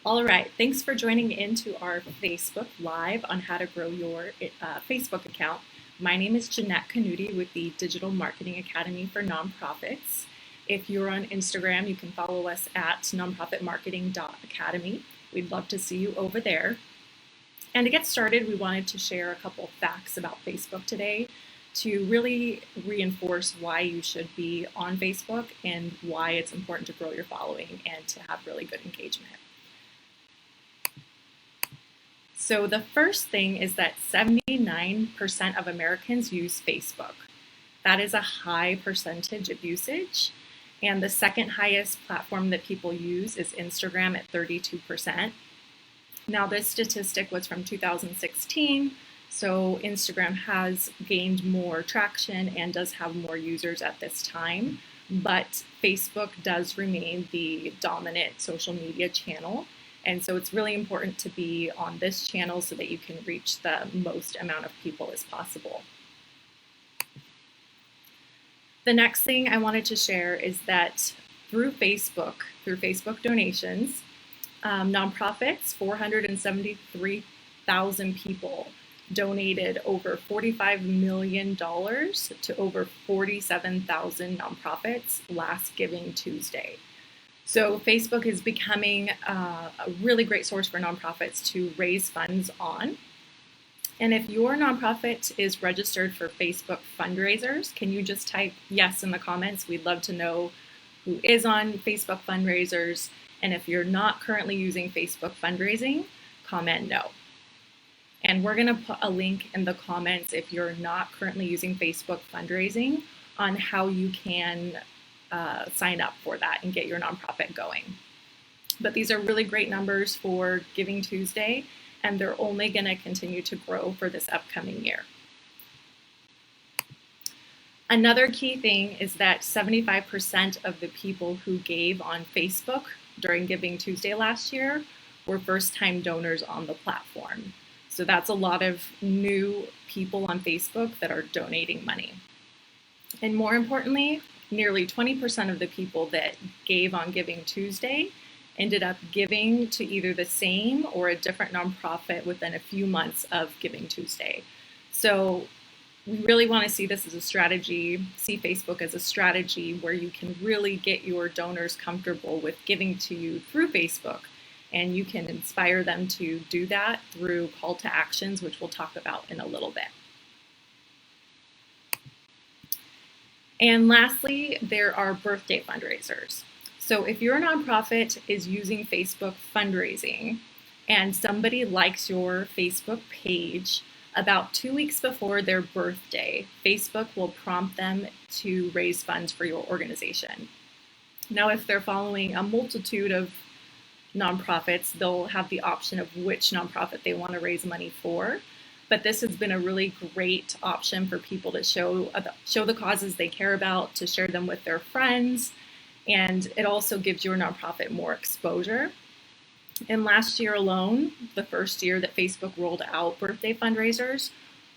All right, thanks for joining into our Facebook Live on how to grow your Facebook account. My name is Jeanette Canuti with the Digital Marketing Academy for Nonprofits. If you're on Instagram, you can follow us at nonprofitmarketing.academy. We'd love to see you over there. And to get started, we wanted to share a couple facts about Facebook today to really reinforce why you should be on Facebook and why it's important to grow your following and to have really good engagement. So the first thing is that 79% of Americans use Facebook. That is a high percentage of usage. And the second highest platform that people use is Instagram at 32%. Now this statistic was from 2016, so Instagram has gained more traction and does have more users at this time, but Facebook does remain the dominant social media channel. And so it's really important to be on this channel so that you can reach the most amount of people as possible. The next thing I wanted to share is that through Facebook donations, nonprofits, 473,000 people donated over $45 million to over 47,000 nonprofits last Giving Tuesday. So Facebook is becoming a really great source for nonprofits to raise funds on. And if your nonprofit is registered for Facebook Fundraisers, can you just type yes in the comments? We'd love to know who is on Facebook Fundraisers. And if you're not currently using Facebook Fundraising, comment no. And we're going to put a link in the comments if you're not currently using Facebook Fundraising on how you can sign up for that and get your nonprofit going. But these are really great numbers for Giving Tuesday, and they're only going to continue to grow for this upcoming year. Another key thing is that 75% of the people who gave on Facebook during Giving Tuesday last year were first-time donors on the platform. So that's a lot of new people on Facebook that are donating money. And more importantly, nearly 20% of the people that gave on Giving Tuesday ended up giving to either the same or a different nonprofit within a few months of Giving Tuesday. So we really want to see this as a strategy, see Facebook as a strategy where you can really get your donors comfortable with giving to you through Facebook, and you can inspire them to do that through call to actions, which we'll talk about in a little bit. And lastly, there are birthday fundraisers. So if your nonprofit is using Facebook fundraising and somebody likes your Facebook page, about 2 weeks before their birthday, Facebook will prompt them to raise funds for your organization. Now, if they're following a multitude of nonprofits, they'll have the option of which nonprofit they want to raise money for. But this has been a really great option for people to show the causes they care about, to share them with their friends, and it also gives your nonprofit more exposure. And last year alone, the first year that Facebook rolled out birthday fundraisers,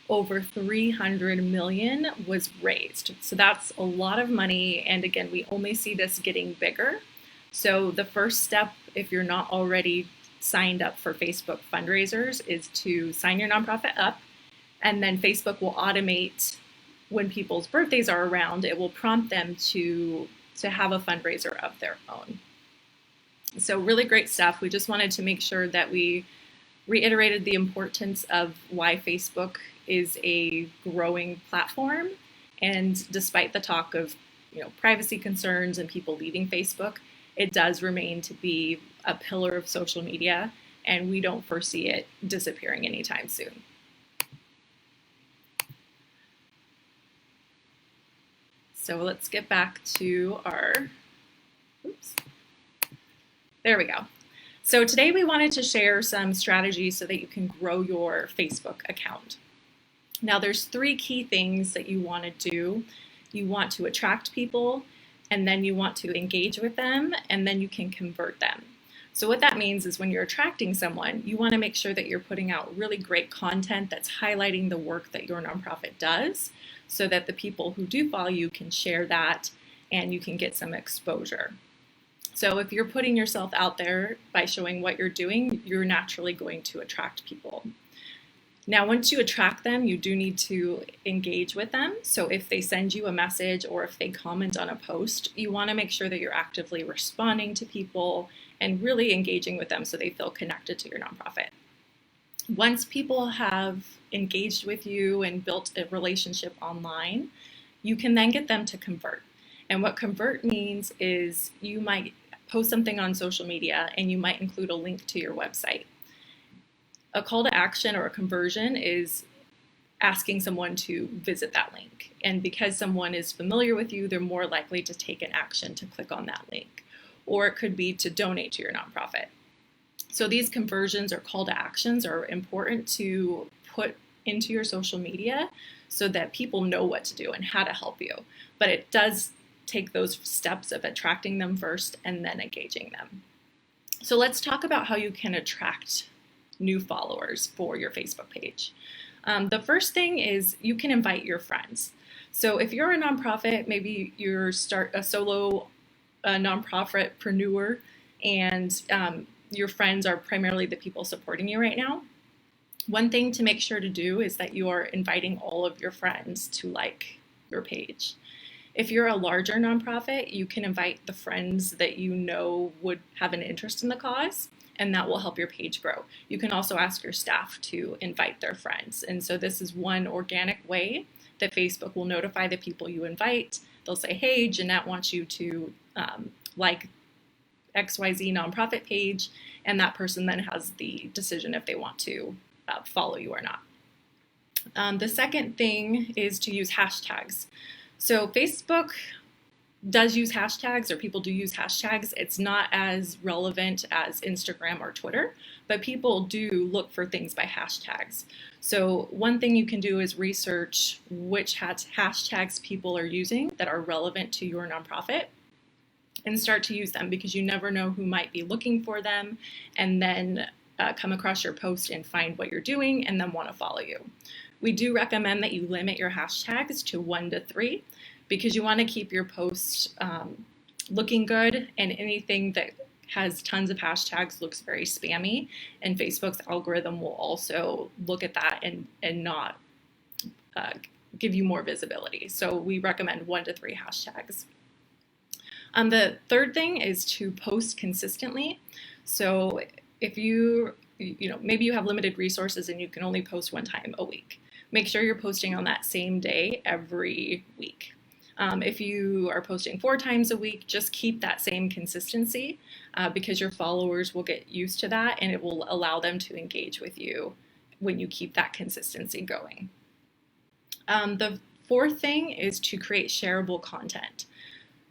over $300 million was raised. So that's a lot of money, and again, we only see this getting bigger. So the first step, if you're not already signed up for Facebook fundraisers, is to sign your nonprofit up, and then Facebook will automate when people's birthdays are around, it will prompt them to have a fundraiser of their own. So really great stuff. We just wanted to make sure that we reiterated the importance of why Facebook is a growing platform, and despite the talk of privacy concerns and people leaving Facebook, it does remain to be a pillar of social media, and we don't foresee it disappearing anytime soon. So let's get back to our, there we go. So today we wanted to share some strategies so that you can grow your Facebook account. Now there's 3 key things that you want to do. You want to attract people, and then you want to engage with them, and then you can convert them. So what that means is when you're attracting someone, you want to make sure that you're putting out really great content that's highlighting the work that your nonprofit does, so that the people who do follow you can share that and you can get some exposure. So if you're putting yourself out there by showing what you're doing, you're naturally going to attract people. Now, once you attract them, you do need to engage with them. So if they send you a message or if they comment on a post, you want to make sure that you're actively responding to people and really engaging with them so they feel connected to your nonprofit. Once people have engaged with you and built a relationship online, you can then get them to convert. And what convert means is you might post something on social media and you might include a link to your website. A call to action or a conversion is asking someone to visit that link. And because someone is familiar with you, they're more likely to take an action to click on that link. Or it could be to donate to your nonprofit. So these conversions or call to actions are important to put into your social media so that people know what to do and how to help you. But it does take those steps of attracting them first and then engaging them. So let's talk about how you can attract new followers for your Facebook page. The first thing is you can invite your friends. So if you're a nonprofit, maybe you're a solo nonprofitpreneur and your friends are primarily the people supporting you right now. One thing to make sure to do is that you are inviting all of your friends to like your page. If you're a larger nonprofit, you can invite the friends that you know would have an interest in the cause, and that will help your page grow. You can also ask your staff to invite their friends. And so this is one organic way that Facebook will notify the people you invite. They'll say, hey, Jeanette wants you to like XYZ nonprofit page, and that person then has the decision if they want to follow you or not. The second thing is to use hashtags. So Facebook does use hashtags, or people do use hashtags. It's not as relevant as Instagram or Twitter, but people do look for things by hashtags. So one thing you can do is research which hashtags people are using that are relevant to your nonprofit and start to use them, because you never know who might be looking for them and then come across your post and find what you're doing and then want to follow you. We do recommend that you limit your hashtags to 1 to 3 because you want to keep your posts looking good, and anything that has tons of hashtags looks very spammy, and Facebook's algorithm will also look at that and not give you more visibility. So we recommend 1 to 3 hashtags. The third thing is to post consistently. So if maybe you have limited resources and you can only post 1 time a week, make sure you're posting on that same day every week. If you are posting 4 times a week, just keep that same consistency because your followers will get used to that, and it will allow them to engage with you when you keep that consistency going. The fourth thing is to create shareable content.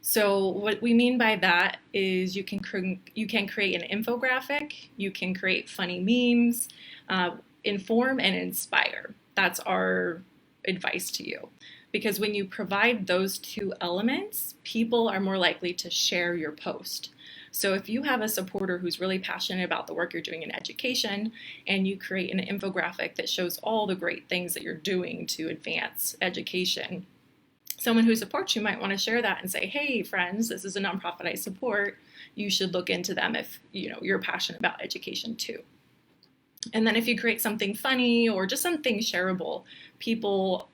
So what we mean by that is you can create an infographic, you can create funny memes, inform and inspire. That's our advice to you. Because when you provide those 2 elements, people are more likely to share your post. So if you have a supporter who's really passionate about the work you're doing in education, and you create an infographic that shows all the great things that you're doing to advance education, someone who supports you might want to share that and say, hey friends, this is a nonprofit I support. You should look into them if you're passionate about education too. And then if you create something funny or just something shareable, people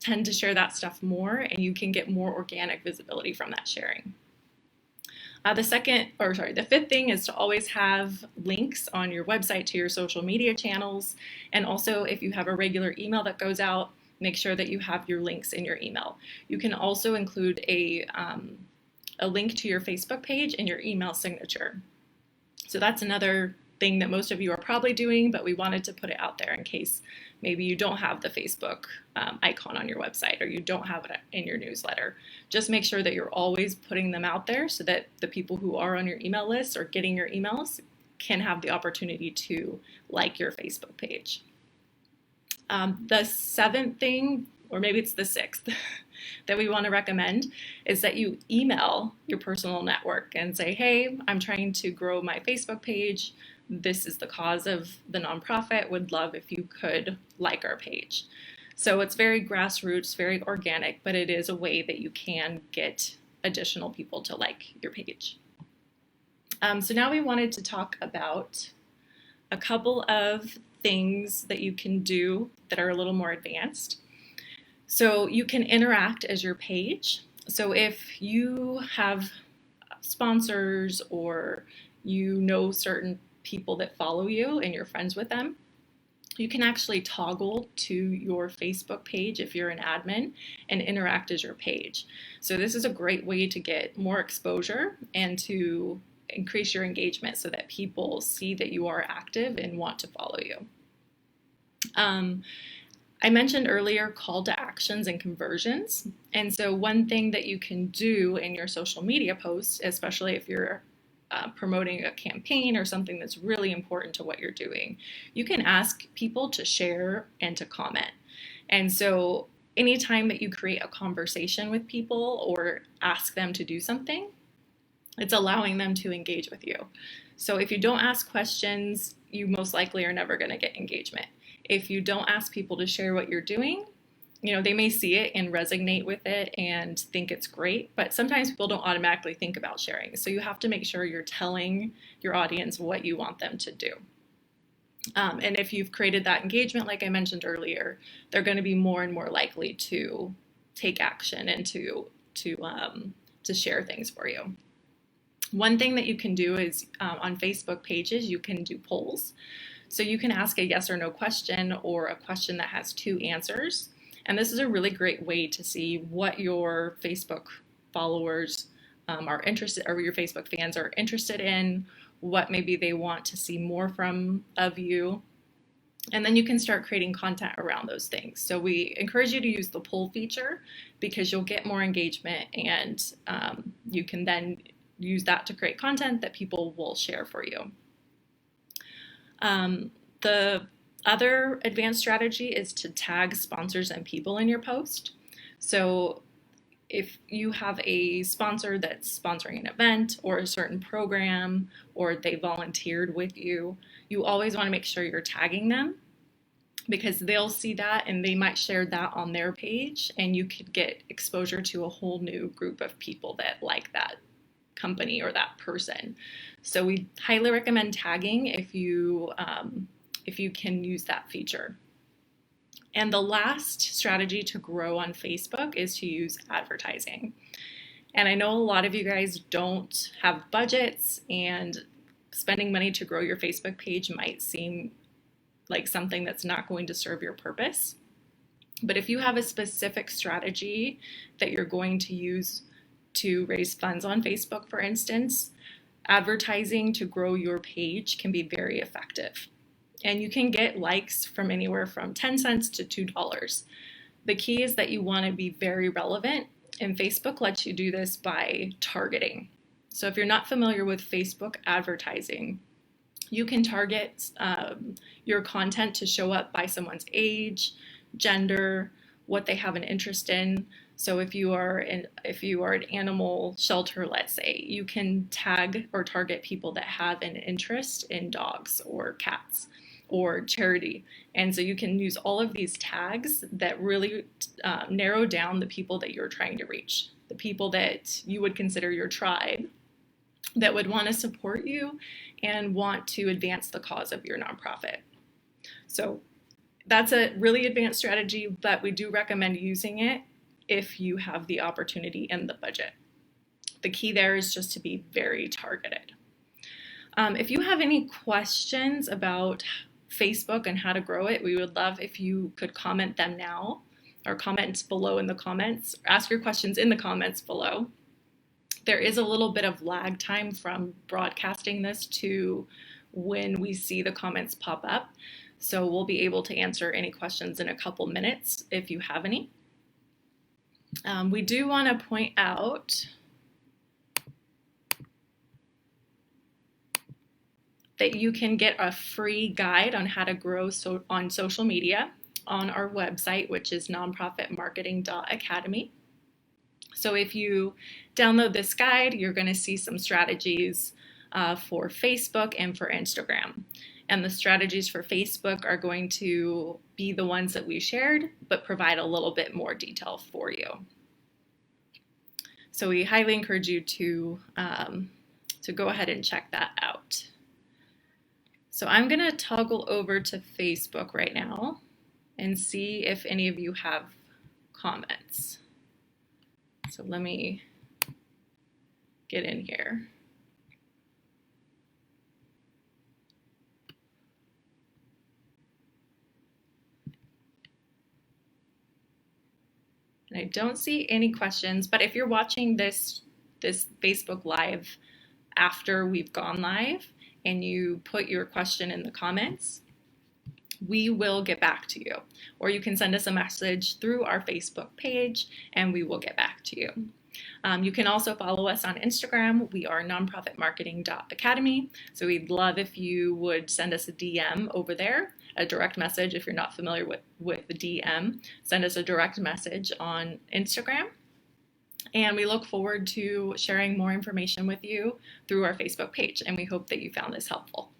tend to share that stuff more, and you can get more organic visibility from that sharing. The fifth thing is to always have links on your website to your social media channels. And also, if you have a regular email that goes out, make sure that you have your links in your email. You can also include a link to your Facebook page in your email signature. So that's another thing that most of you are probably doing, but we wanted to put it out there in case maybe you don't have the Facebook icon on your website, or you don't have it in your newsletter. Just make sure that you're always putting them out there so that the people who are on your email list or getting your emails can have the opportunity to like your Facebook page. The 7th thing, or maybe it's the 6th, that we want to recommend is that you email your personal network and say, hey, I'm trying to grow my Facebook page. This is the cause of the nonprofit. Would love if you could like our page. So it's very grassroots, very organic, but it is a way that you can get additional people to like your page. So now we wanted to talk about a couple of things that you can do that are a little more advanced. So you can interact as your page. So if you have sponsors or you know certain people that follow you and you're friends with them, you can actually toggle to your Facebook page if you're an admin and interact as your page. So this is a great way to get more exposure and to increase your engagement so that people see that you are active and want to follow you. I mentioned earlier call to actions and conversions. And so one thing that you can do in your social media posts, especially if you're promoting a campaign or something that's really important to what you're doing, you can ask people to share and to comment. And so anytime that you create a conversation with people or ask them to do something, it's allowing them to engage with you. So if you don't ask questions, you most likely are never going to get engagement. If you don't ask people to share what you're doing, they may see it and resonate with it and think it's great, but sometimes people don't automatically think about sharing. So you have to make sure you're telling your audience what you want them to do. And if you've created that engagement, like I mentioned earlier, they're going to be more and more likely to take action and to share things for you. One thing that you can do is on Facebook pages, you can do polls. So you can ask a yes or no question or a question that has two answers. And this is a really great way to see what your Facebook followers are interested, or your Facebook fans are interested in, what maybe they want to see more of you. And then you can start creating content around those things. So we encourage you to use the poll feature because you'll get more engagement and you can then use that to create content that people will share for you. The other advanced strategy is to tag sponsors and people in your post. So if you have a sponsor that's sponsoring an event or a certain program, or they volunteered with you, you always want to make sure you're tagging them because they'll see that and they might share that on their page, and you could get exposure to a whole new group of people that like that company or that person. So we highly recommend tagging if you can use that feature. And the last strategy to grow on Facebook is to use advertising. And I know a lot of you guys don't have budgets, and spending money to grow your Facebook page might seem like something that's not going to serve your purpose. But if you have a specific strategy that you're going to use to raise funds on Facebook, for instance, advertising to grow your page can be very effective. And you can get likes from anywhere from 10 cents to $2. The key is that you want to be very relevant, and Facebook lets you do this by targeting. So if you're not familiar with Facebook advertising, you can target your content to show up by someone's age, gender, what they have an interest in. So if you are an animal shelter, let's say, you can tag or target people that have an interest in dogs or cats or charity. And so you can use all of these tags that really narrow down the people that you're trying to reach, the people that you would consider your tribe that would want to support you and want to advance the cause of your nonprofit. So that's a really advanced strategy, but we do recommend using it if you have the opportunity and the budget. The key there is just to be very targeted. If you have any questions about Facebook and how to grow it, we would love if you could comment them now, or comment below in the comments, or ask your questions in the comments below. There is a little bit of lag time from broadcasting this to when we see the comments pop up. So we'll be able to answer any questions in a couple minutes if you have any. We do want to point out that you can get a free guide on how to grow on social media on our website, which is nonprofitmarketing.academy. So if you download this guide, you're going to see some strategies for Facebook and for Instagram. And the strategies for Facebook are going to be the ones that we shared, but provide a little bit more detail for you. So we highly encourage you to go ahead and check that out. So I'm going to toggle over to Facebook right now and see if any of you have comments. So let me get in here. And I don't see any questions, but if you're watching this Facebook Live after we've gone live and you put your question in the comments, we will get back to you. Or you can send us a message through our Facebook page and we will get back to you. You can also follow us on Instagram. We are nonprofitmarketing.academy. So we'd love if you would send us a DM over there, a direct message. If you're not familiar with the DM, send us a direct message on Instagram. And we look forward to sharing more information with you through our Facebook page. And we hope that you found this helpful.